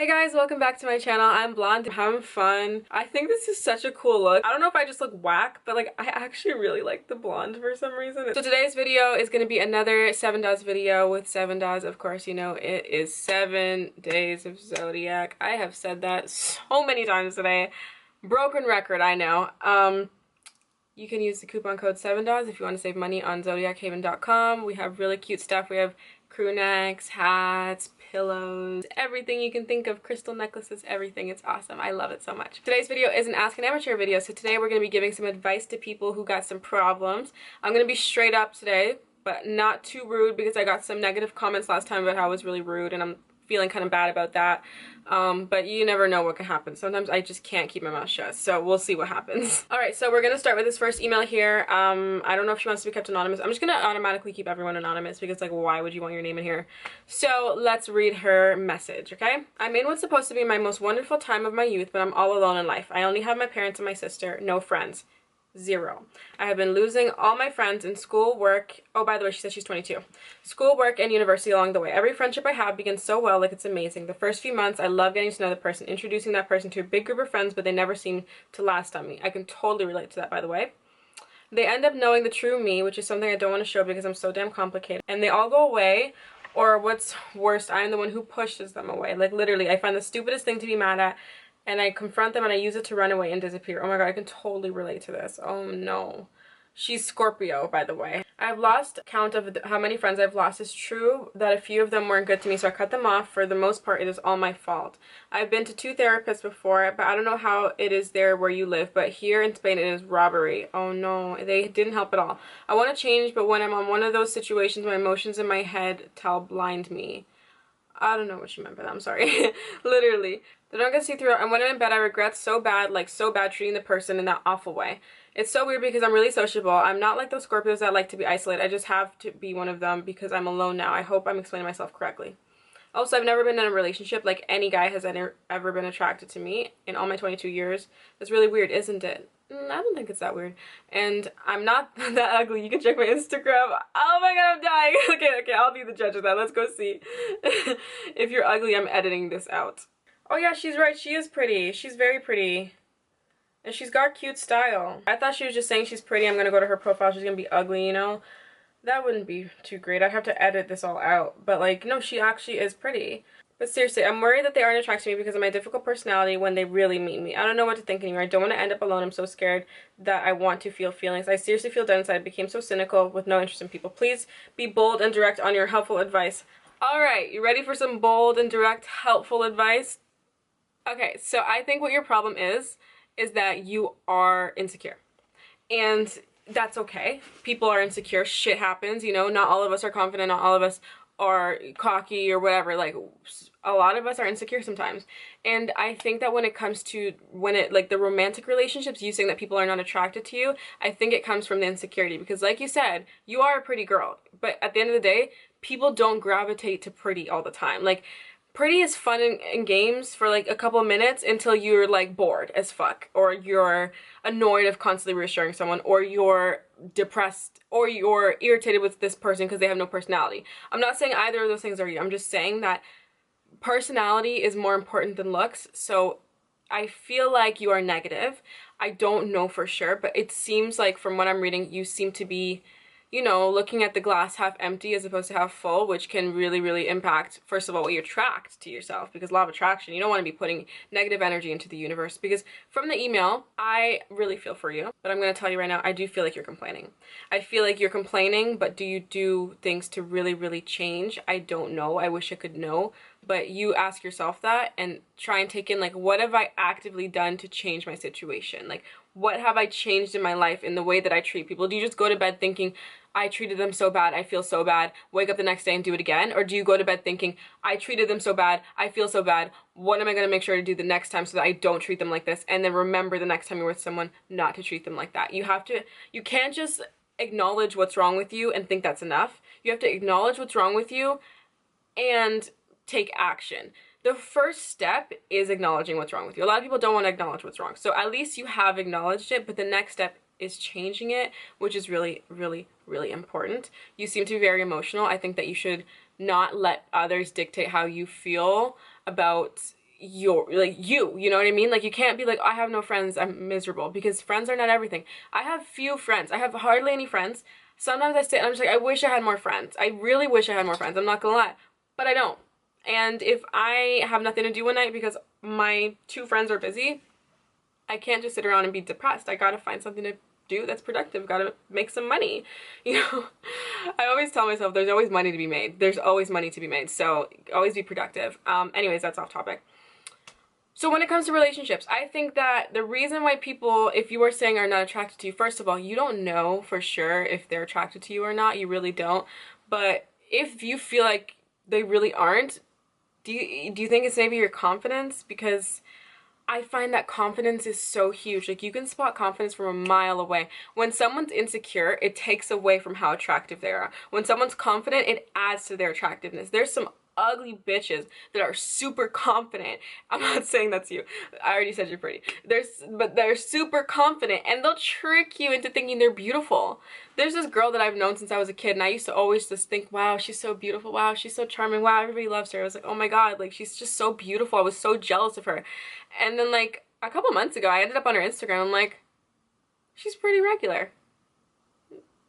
Hey guys, welcome back to my channel. I'm blonde, I'm having fun. I think this is such a cool look. I don't know if I just look whack, but like I actually really like the blonde for some reason. So today's video is going to be another 7 Daws video with 7 Daws. Of course, you know, it is 7 days of Zodiac. I have said that so many times today. Broken record, I know. You can use the coupon code 7 Daws if you want to save money on zodiachaven.com. We have really cute stuff. We have crew necks, hats, pillows, everything you can think of, crystal necklaces, everything. It's awesome. I love it so much. Today's video is an Ask an Amateur video, so today we're going to be giving some advice to people who got some problems. I'm going to be straight up today, but not too rude because I got some negative comments last time about how I was really rude, and I'm feeling kind of bad about that. But you never know what can happen. Sometimes I just can't keep my mouth shut, so we'll see what happens. Alright, so we're gonna start with this first email here. I don't know if she wants to be kept anonymous. I'm just gonna automatically keep everyone anonymous because, like, why would you want your name in here? So let's read her message, okay? I'm in what's supposed to be my most wonderful time of my youth, but I'm all alone in life. I only have my parents and my sister, no friends. Zero. I have been losing all my friends in school, work. Oh, by the way, she said she's 22. School, work, and university along the way. Every friendship I have begins so well, like it's amazing. The first few months, I love getting to know the person, introducing that person to a big group of friends, but they never seem to last on me. I can totally relate to that, by the way. They end up knowing the true me, which is something I don't want to show because I'm so damn complicated. And they all go away, or what's worse, I am the one who pushes them away. Like, literally, I find the stupidest thing to be mad at, and I confront them and I use it to run away and disappear. Oh my god, I can totally relate to this. Oh no. She's Scorpio, by the way. I've lost count of how many friends I've lost. It's true that a few of them weren't good to me, so I cut them off. For the most part, it is all my fault. I've been to 2 therapists before, but I don't know how it is there where you live, but here in Spain it is robbery. Oh no, they didn't help at all. I want to change, but when I'm on one of those situations, my emotions in my head blind me. I don't know what she meant by that, I'm sorry. Literally. They don't get to see through it, and when I'm in bed, I regret so bad, like so bad, treating the person in that awful way. It's so weird because I'm really sociable. I'm not like those Scorpios that like to be isolated. I just have to be one of them because I'm alone now. I hope I'm explaining myself correctly. Also, I've never been in a relationship. Like, any guy has ever been attracted to me in all my 22 years. That's really weird, isn't it? I don't think it's that weird. And I'm not that ugly. You can check my Instagram. Oh my god, I'm dying. Okay, I'll be the judge of that. Let's go see. If you're ugly, I'm editing this out. Oh yeah, she's right. She is pretty. She's very pretty. And she's got cute style. I thought she was just saying she's pretty. I'm gonna go to her profile. She's gonna be ugly, you know? That wouldn't be too great. I'd have to edit this all out. But, like, no, she actually is pretty. But seriously, I'm worried that they aren't attracted to me because of my difficult personality when they really meet me. I don't know what to think anymore. I don't want to end up alone. I'm so scared that I want to feel feelings. I seriously feel dead inside. I became so cynical with no interest in people. Please be bold and direct on your helpful advice. Alright, you ready for some bold and direct helpful advice? Okay, so I think what your problem is that you are insecure. And that's okay. People are insecure. Shit happens, you know. Not all of us are confident. Not all of us are cocky or whatever. Like, a lot of us are insecure sometimes. And I think that when it comes to like the romantic relationships, you saying that people are not attracted to you, I think it comes from the insecurity. Because like you said, you are a pretty girl. But at the end of the day, people don't gravitate to pretty all the time. Like, pretty is fun in games for like a couple minutes until you're like bored as fuck, or you're annoyed of constantly reassuring someone, or you're depressed, or you're irritated with this person because they have no personality. I'm not saying either of those things are you. I'm just saying that personality is more important than looks. So I feel like you are negative. I don't know for sure, but it seems like from what I'm reading, you seem to be, you know, looking at the glass half empty as opposed to half full, which can really, really impact, first of all, what you attract to yourself, because law of attraction, you don't want to be putting negative energy into the universe. Because from the email, I really feel for you, but I'm going to tell you right now, I do feel like you're complaining. I feel like you're complaining, but do you do things to really, really change? I don't know. I wish I could know. But you ask yourself that and try and take in, like, what have I actively done to change my situation? Like, what have I changed in my life in the way that I treat people? Do you just go to bed thinking, I treated them so bad, I feel so bad, wake up the next day and do it again? Or do you go to bed thinking, I treated them so bad, I feel so bad, what am I going to make sure to do the next time so that I don't treat them like this? And then remember the next time you're with someone not to treat them like that. You can't just acknowledge what's wrong with you and think that's enough. You have to acknowledge what's wrong with you and take action. The first step is acknowledging what's wrong with you. A lot of people don't want to acknowledge what's wrong. So at least you have acknowledged it, but the next step is changing it, which is really, really, really important. You seem to be very emotional. I think that you should not let others dictate how you feel about you know what I mean? Like, you can't be like, I have no friends, I'm miserable, because friends are not everything. I have few friends. I have hardly any friends. Sometimes I sit and I'm just like, I wish I had more friends. I really wish I had more friends. I'm not gonna lie, but I don't. And if I have nothing to do one night because my 2 friends are busy, I can't just sit around and be depressed. I gotta find something to do that's productive. Gotta make some money, you know. I always tell myself there's always money to be made. There's always money to be made, so always be productive. Anyways, that's off topic. So when it comes to relationships, I think that the reason why people, if you are saying, are not attracted to you, first of all, you don't know for sure if they're attracted to you or not. You really don't. But if you feel like they really aren't, do you think it's maybe your confidence? Because I find that confidence is so huge. Like, you can spot confidence from a mile away. When someone's insecure, it takes away from how attractive they are. When someone's confident, it adds to their attractiveness. There's some ugly bitches that are super confident. I'm not saying that's you. I already said you're pretty. But they're super confident, and they'll trick you into thinking they're beautiful. There's this girl that I've known since I was a kid, and I used to always just think, wow, she's so beautiful. Wow, she's so charming. Wow, everybody loves her. I was like, oh my god, like, she's just so beautiful. I was so jealous of her. And then, like, a couple months ago, I ended up on her Instagram. I'm like, she's pretty regular.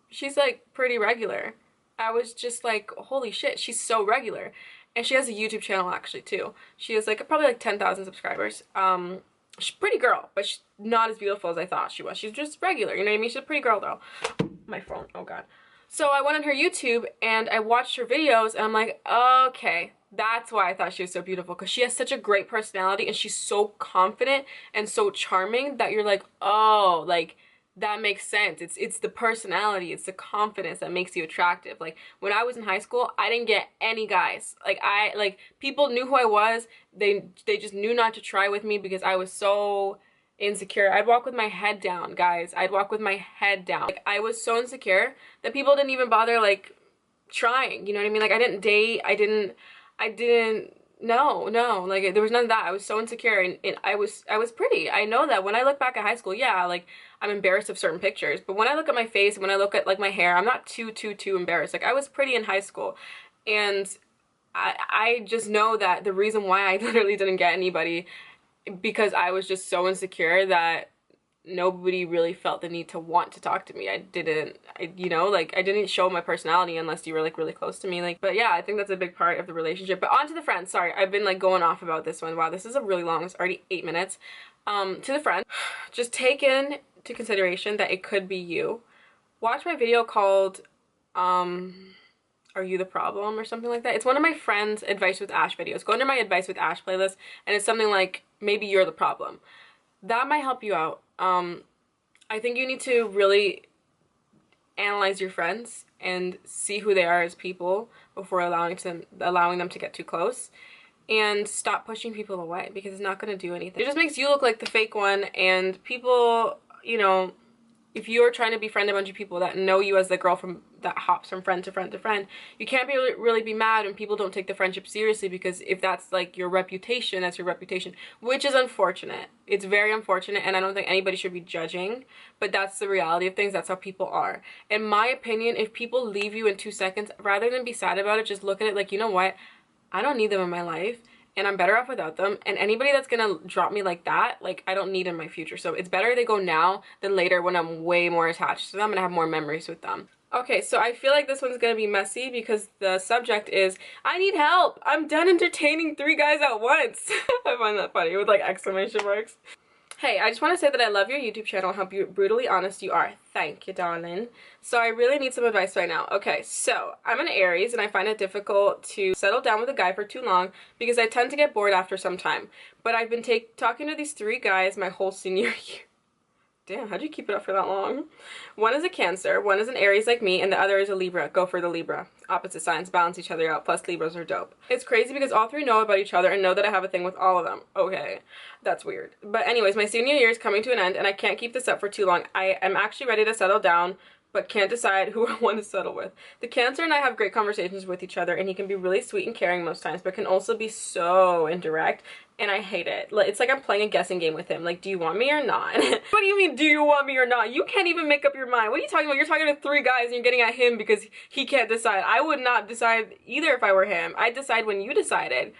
She's, like, pretty regular. I was just like, holy shit, she's so regular. And she has a YouTube channel, actually, too. She has, like, probably, like, 10,000 subscribers. She's a pretty girl, but she's not as beautiful as I thought she was. She's just regular, you know what I mean? She's a pretty girl, though. My phone, oh god. So I went on her YouTube, and I watched her videos, and I'm like, okay, that's why I thought she was so beautiful, because she has such a great personality, and she's so confident and so charming that you're like, oh, like, that makes sense. It's the personality, it's the confidence that makes you attractive. Like, when I was in high school, I didn't get any guys. Like, people knew who I was. They just knew not to try with me because I was so insecure. I'd walk with my head down, guys. I'd walk with my head down. Like, I was so insecure that people didn't even bother, like, trying. You know what I mean? Like, I didn't date. I didn't no, like, there was none of that. I was so insecure, and I was pretty. I know that. When I look back at high school, yeah, like, I'm embarrassed of certain pictures, but when I look at my face, when I look at, like, my hair, I'm not too embarrassed. Like, I was pretty in high school, and I just know that the reason why I literally didn't get anybody, because I was just so insecure that nobody really felt the need to want to talk to me. You know, like, I didn't show my personality unless you were, like, really close to me. Like, but yeah, I think that's a big part of the relationship. But on to the friends. Sorry, I've been, like, going off about this one. Wow, this is a really long, it's already 8 minutes. To the friend, just take into consideration that it could be you. Watch my video called, Are You the Problem? Or something like that. It's one of my friend's Advice with Ash videos. Go under my Advice with Ash playlist, and it's something like, maybe you're the problem. That might help you out. I think you need to really analyze your friends and see who they are as people before allowing them to get too close, and stop pushing people away, because it's not going to do anything. It just makes you look like the fake one, and people, you know, if you're trying to befriend a bunch of people that know you as the girl that hops from friend to friend to friend, you can't really be mad when people don't take the friendship seriously, because if that's, like, your reputation, that's your reputation, which is unfortunate. It's very unfortunate, and I don't think anybody should be judging, but that's the reality of things. That's how people are. In my opinion, if people leave you in 2 seconds, rather than be sad about it, just look at it like, you know what? I don't need them in my life, and I'm better off without them, and anybody that's gonna drop me like that, like, I don't need in my future. So it's better they go now than later when I'm way more attached to them and I have more memories with them. Okay, so I feel like this one's gonna be messy because the subject is, I need help! I'm done entertaining 3 guys at once! I find that funny with, like, exclamation marks. Hey, I just want to say that I love your YouTube channel, how brutally honest you are. Thank you, darling. So I really need some advice right now. Okay, so I'm an Aries, and I find it difficult to settle down with a guy for too long because I tend to get bored after some time. But I've been talking to these 3 guys my whole senior year. Damn, how'd you keep it up for that long? One is a Cancer, one is an Aries like me, and the other is a Libra. Go for the Libra. Opposite signs balance each other out, plus Libras are dope. It's crazy because all 3 know about each other and know that I have a thing with all of them. Okay, that's weird. But anyways, my senior year is coming to an end, and I can't keep this up for too long. I am actually ready to settle down, but can't decide who I want to settle with. The Cancer and I have great conversations with each other, and he can be really sweet and caring most times, but can also be so indirect, and I hate it. It's like I'm playing a guessing game with him. Like, do you want me or not? What do you mean, do you want me or not? You can't even make up your mind. What are you talking about? You're talking to 3 guys and you're getting at him because he can't decide. I would not decide either if I were him. I'd decide when you decided.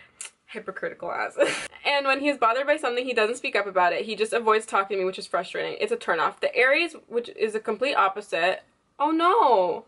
Hypocritical ass. And when he's bothered by something, he doesn't speak up about it. He just avoids talking to me, which is frustrating. It's a turnoff. The Aries, which is a complete opposite. Oh no.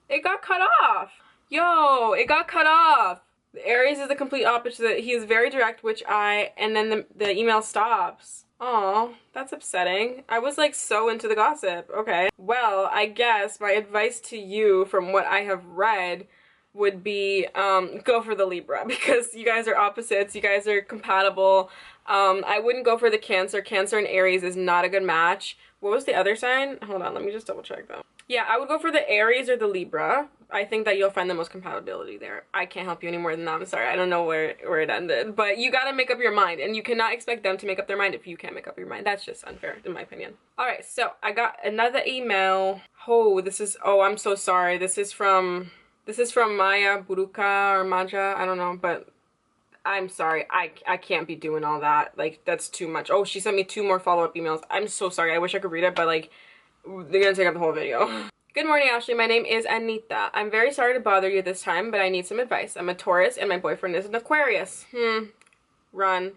It got cut off. Yo, it got cut off. The Aries is the complete opposite. He is very direct, and then the email stops. Oh, that's upsetting. I was like so into the gossip. Okay. Well, I guess my advice to you from what I have read would be go for the Libra, because you guys are opposites. You guys are compatible. I wouldn't go for the Cancer. Cancer and Aries is not a good match. What was the other sign? Hold on, let me just double check though. Yeah, I would go for the Aries or the Libra. I think that you'll find the most compatibility there. I can't help you any more than that. I'm sorry. I don't know where it ended. But you gotta make up your mind. And you cannot expect them to make up their mind if you can't make up your mind. That's just unfair, in my opinion. Alright, so I got another email. Oh, I'm so sorry. This is from Maya Buruka or Maja. I don't know, but I'm sorry. I can't be doing all that. Like, that's too much. Oh, she sent me 2 more follow-up emails. I'm so sorry. I wish I could read it, but like, they're gonna take up the whole video. Good morning, Ashley. My name is Anita. I'm very sorry to bother you this time, but I need some advice. I'm a Taurus and my boyfriend is an Aquarius. Run.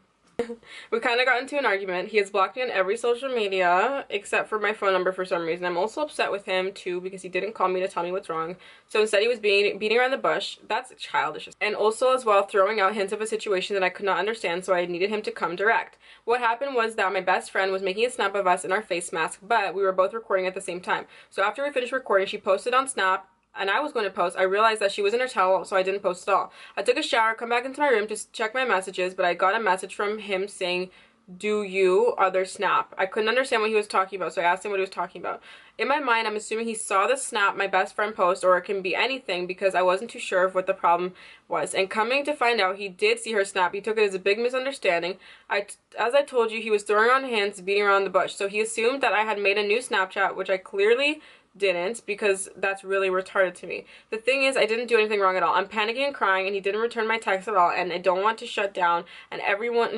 We kind of got into an argument. He has blocked me on every social media except for my phone number for some reason. I'm also upset with him too because he didn't call me to tell me what's wrong. So instead he was beating around the bush. That's childish. And also as well throwing out hints of a situation that I could not understand, so I needed him to come direct. What happened was that my best friend was making a snap of us in our face mask, but we were both recording at the same time. So after we finished recording, she posted on Snap, and I was going to post. I realized that she was in her towel, so I didn't post at all. I took a shower, come back into my room to check my messages, but I got a message from him saying, "Do you other snap?" I couldn't understand what he was talking about, so I asked him what he was talking about. In my mind, I'm assuming he saw the snap my best friend post, or it can be anything because I wasn't too sure of what the problem was. And coming to find out, he did see her snap. He took it as a big misunderstanding. As I told you, he was throwing on hands, beating around the bush. So he assumed that I had made a new Snapchat, which I clearly didn't, because that's really retarded to me. The thing is, I didn't do anything wrong at all. I'm panicking and crying, and he didn't return my text at all, and I don't want to shut down and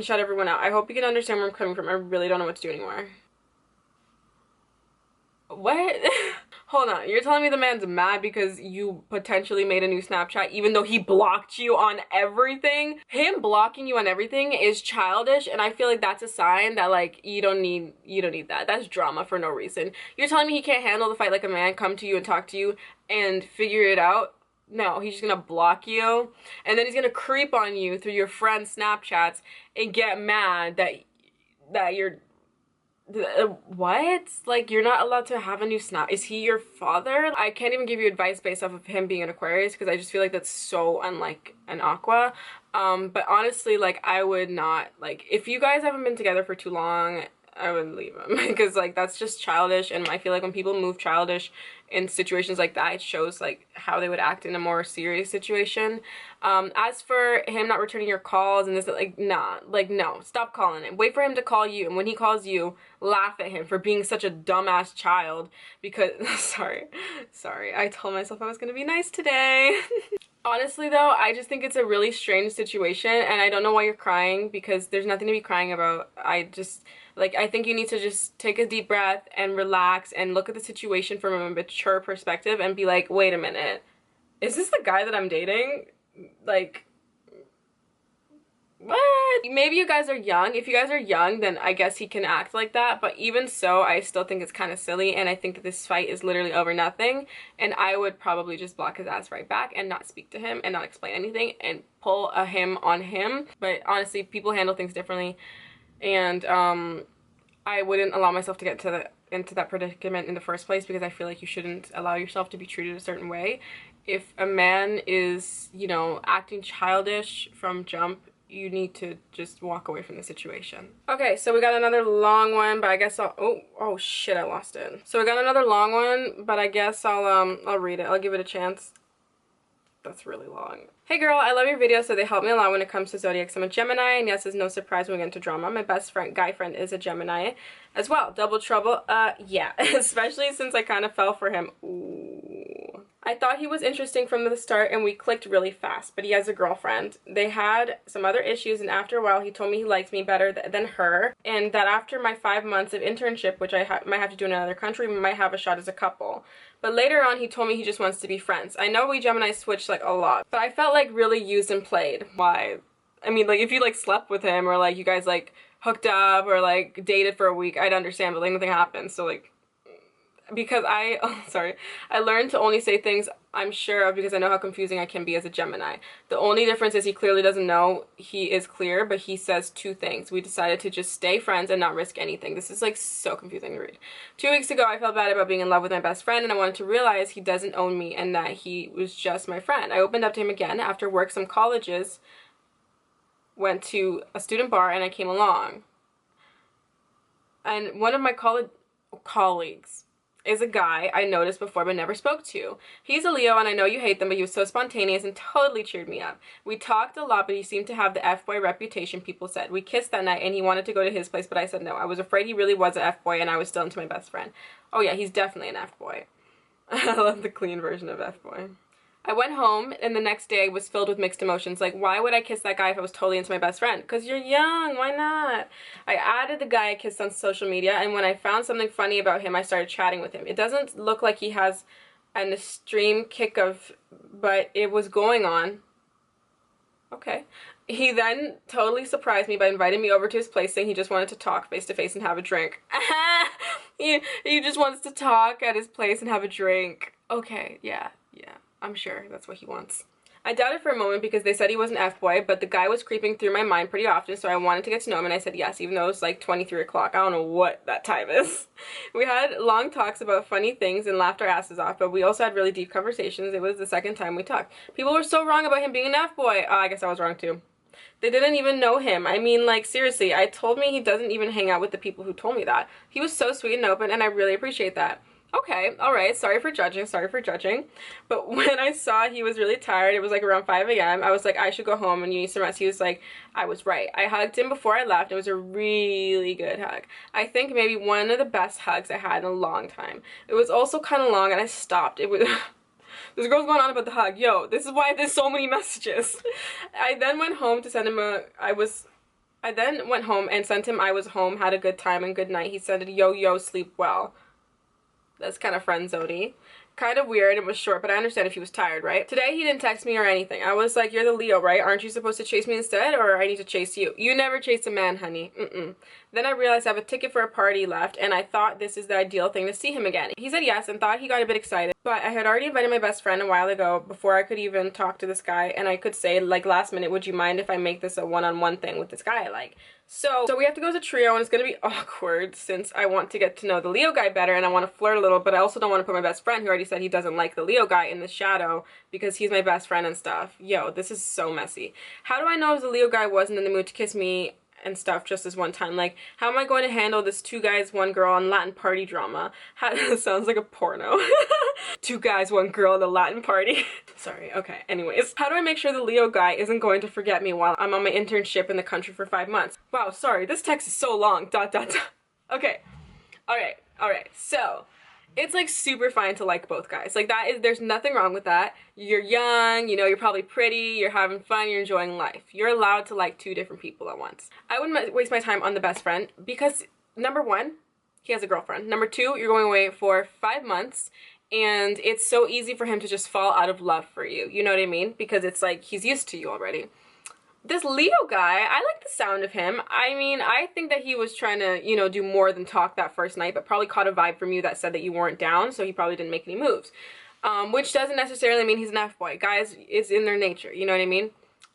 shut everyone out. I hope you can understand where I'm coming from. I really don't know what to do anymore. What? Hold on, you're telling me the man's mad because you potentially made a new Snapchat even though he blocked you on everything? Him blocking you on everything is childish, and I feel like that's a sign that like you don't need that. That's drama for no reason. You're telling me he can't handle the fight like a man, come to you and talk to you and figure it out? No, he's just gonna block you, and then he's gonna creep on you through your friend's Snapchats and get mad that you're what? Like, you're not allowed to have a new Snap. Is he your father? I can't even give you advice based off of him being an Aquarius because I just feel like that's so unlike an Aqua. But honestly, like, I would not, like, if you guys haven't been together for too long, I would leave him because like that's just childish, and I feel like when people move childish in situations like that, it shows like how they would act in a more serious situation. As for him not returning your calls and this, like, nah, like, no, stop calling him. Wait for him to call you, and when he calls you, laugh at him for being such a dumbass child because sorry, I told myself I was gonna be nice today. Honestly though, I just think it's a really strange situation, and I don't know why you're crying because there's nothing to be crying about. I think you need to just take a deep breath and relax and look at the situation from a mature perspective and be like, wait a minute, is this the guy that I'm dating? Like, what? Maybe you guys are young. If you guys are young, then I guess he can act like that, but even so, I still think it's kind of silly, and I think that this fight is literally over nothing, and I would probably just block his ass right back and not speak to him and not explain anything and pull a him on him. But honestly, people handle things differently, and I wouldn't allow myself to get into that predicament in the first place because I feel like you shouldn't allow yourself to be treated a certain way. If a man is, you know, acting childish from jump, you need to just walk away from the situation. Okay, so we got another long one, but I guess oh shit, I lost it. So we got another long one, but I guess I'll read it. I'll give it a chance. That's really long. Hey girl, I love your videos, so they help me a lot when it comes to Zodiacs. I'm a Gemini, and yes, it's no surprise when we get into drama. My best friend, guy friend, is a Gemini as well. Double trouble? Yeah. Especially since I kind of fell for him. Ooh. I thought he was interesting from the start, and we clicked really fast, but he has a girlfriend. They had some other issues, and after a while, he told me he liked me better than her, and that after my 5 months of internship, which I might have to do in another country, we might have a shot as a couple. But later on, he told me he just wants to be friends. I know we Gemini switched like a lot, but I felt like really used and played. Why? I mean, like, if you, like, slept with him or, like, you guys, like, hooked up or, like, dated for a week, I'd understand, but, like, nothing happened. So, like, because I learned to only say things I'm sure of because I know how confusing I can be as a Gemini. The only difference is he clearly doesn't know he is clear, but he says two things. We decided to just stay friends and not risk anything. This is like so confusing to read. 2 weeks ago, I felt bad about being in love with my best friend, and I wanted to realize he doesn't own me and that he was just my friend. I opened up to him again after work. Some colleges went to a student bar and I came along. And one of my colleagues is a guy I noticed before but never spoke to. He's a Leo and I know you hate them, but he was so spontaneous and totally cheered me up. We talked a lot, but he seemed to have the F-boy reputation, people said. We kissed that night and he wanted to go to his place, but I said no. I was afraid he really was an F-boy and I was still into my best friend. Oh yeah, he's definitely an F-boy. I love the clean version of F-boy. I went home and the next day was filled with mixed emotions. Like, why would I kiss that guy if I was totally into my best friend? Because you're young, why not? I added the guy I kissed on social media, and when I found something funny about him, I started chatting with him. It doesn't look like he has an extreme kick of, but it was going on. Okay. He then totally surprised me by inviting me over to his place, saying he just wanted to talk face to face and have a drink. he just wants to talk at his place and have a drink. Okay, yeah. I'm sure that's what he wants. I doubted for a moment because they said he was an F-boy, but the guy was creeping through my mind pretty often, so I wanted to get to know him, and I said yes, even though it was like 23 o'clock. I don't know what that time is. We had long talks about funny things and laughed our asses off, but we also had really deep conversations. It was the second time we talked. People were so wrong about him being an F-boy. I guess I was wrong too. They didn't even know him. I mean, like, seriously, I told me he doesn't even hang out with the people who told me that. He was so sweet and open, and I really appreciate that. Okay, alright, sorry for judging. But when I saw he was really tired, it was like around 5 a.m., I was like, I should go home and you need some rest. He was like, I was right. I hugged him before I left. It was a really good hug. I think maybe one of the best hugs I had in a long time. It was also kind of long and I stopped. It was... This girl's going on about the hug. Yo, this is why there's so many messages. I then went home to send him I then went home and sent him I was home, had a good time and good night. He said, yo, sleep well. That's kind of friend Zodi. Kind of weird, it was short, but I understand if he was tired, right? Today he didn't text me or anything. I was like, you're the Leo, right? Aren't you supposed to chase me instead, or I need to chase you? You never chase a man, honey. Then I realized I have a ticket for a party left, and I thought this is the ideal thing to see him again. He said yes and thought he got a bit excited, but I had already invited my best friend a while ago before I could even talk to this guy, and I could say, like, last minute, would you mind if I make this a one-on-one thing with this guy I like? So we have to go as a trio, and it's going to be awkward since I want to get to know the Leo guy better and I want to flirt a little, but I also don't want to put my best friend, who already said he doesn't like the Leo guy, in the shadow because he's my best friend and stuff. Yo, this is so messy. How do I know if the Leo guy wasn't in the mood to kiss me and stuff just this one time? Like, how am I going to handle this 2 guys, 1 girl and Latin party drama? Sounds like a porno. 2 guys, 1 girl and a Latin party. Sorry, okay, anyways. How do I make sure the Leo guy isn't going to forget me while I'm on my internship in the country for 5 months? Wow, sorry, this text is so long, ... Okay, alright, so it's like super fine to like both guys. Like, there's nothing wrong with that. You're young, you know, you're probably pretty, you're having fun, you're enjoying life. You're allowed to like 2 different people at once. I wouldn't waste my time on the best friend because, number 1, he has a girlfriend. Number 2, you're going away for 5 months and it's so easy for him to just fall out of love for you. You know what I mean? Because it's like he's used to you already. This Leo guy, I like the sound of him. I mean, I think that he was trying to, you know, do more than talk that first night, but probably caught a vibe from you that said that you weren't down, so he probably didn't make any moves. Which doesn't necessarily mean he's an F-boy. Guys, it's in their nature, you know what I mean?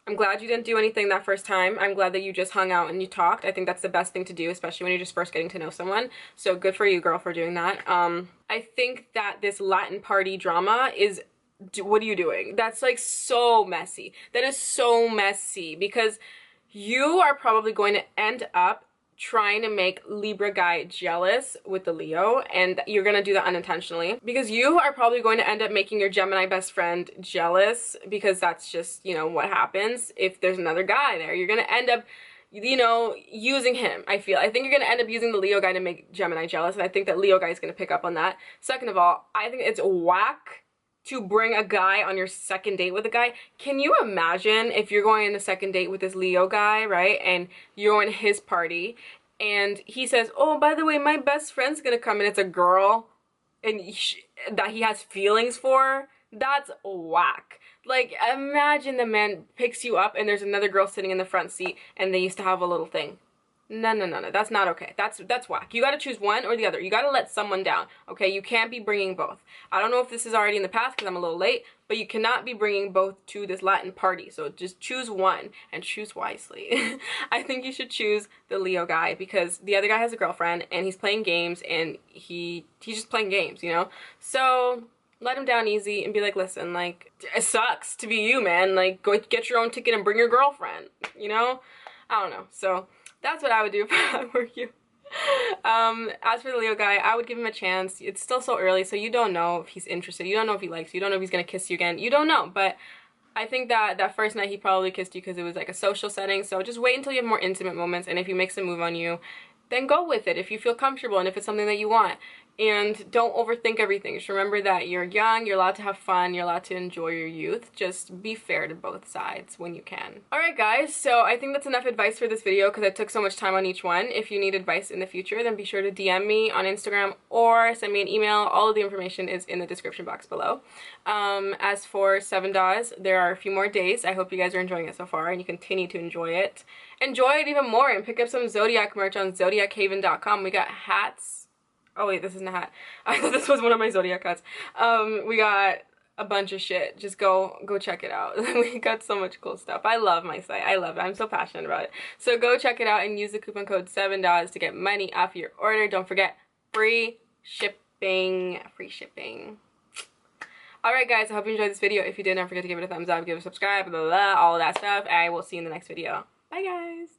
I'm glad you didn't do anything that first time. I'm glad that you just hung out and you talked. I think that's the best thing to do, especially when you're just first getting to know someone. So good for you, girl, for doing that. I think that this Latin party drama is... what are you doing? That's like so messy. That is so messy because you are probably going to end up trying to make Libra guy jealous with the Leo, and you're gonna do that unintentionally because you are probably going to end up making your Gemini best friend jealous because that's just, you know, what happens if there's another guy there. You're gonna end up, you know, using him. I think you're gonna end up using the Leo guy to make Gemini jealous, and I think that Leo guy is gonna pick up on that. Second of all, I think it's whack to bring a guy on your second date with a guy. Can you imagine if you're going on a second date with this Leo guy, right, and you're going to his party and he says, oh, by the way, my best friend's gonna come, and it's a girl and that he has feelings for? That's whack. Like, imagine the man picks you up and there's another girl sitting in the front seat and they used to have a little thing. No, no, no, no. That's not okay. That's whack. You gotta choose one or the other. You gotta let someone down, okay? You can't be bringing both. I don't know if this is already in the past because I'm a little late, but you cannot be bringing both to this Latin party. So just choose one and choose wisely. I think you should choose the Leo guy because the other guy has a girlfriend and he's playing games and he's just playing games, you know? So let him down easy and be like, listen, like, it sucks to be you, man. Like, go get your own ticket and bring your girlfriend, you know? I don't know. So that's what I would do if I were you. As for the Leo guy, I would give him a chance. It's still so early, so you don't know if he's interested. You don't know if he likes you. You don't know if he's gonna kiss you again. You don't know, but I think that first night he probably kissed you because it was like a social setting. So just wait until you have more intimate moments, and if he makes a move on you, then go with it if you feel comfortable and if it's something that you want. And don't overthink everything. Just remember that you're young, you're allowed to have fun, you're allowed to enjoy your youth. Just be fair to both sides when you can. Alright guys, so I think that's enough advice for this video because I took so much time on each one. If you need advice in the future, then be sure to DM me on Instagram or send me an email. All of the information is in the description box below. As for 7 Daws, there are a few more days. I hope you guys are enjoying it so far and you continue to enjoy it. Enjoy it even more and pick up some Zodiac merch on zodiachaven.com. We got hats. Oh wait, this isn't a hat. I thought this was one of my Zodiac hats. We got a bunch of shit. Just go check it out. We got so much cool stuff. I love my site. I love it. I'm so passionate about it. So go check it out and use the coupon code 7DAWS to get money off your order. Don't forget, free shipping. Free shipping. Alright guys, I hope you enjoyed this video. If you did, don't forget to give it a thumbs up, give it a subscribe, blah, blah, blah, all of that stuff. I will see you in the next video. Bye guys.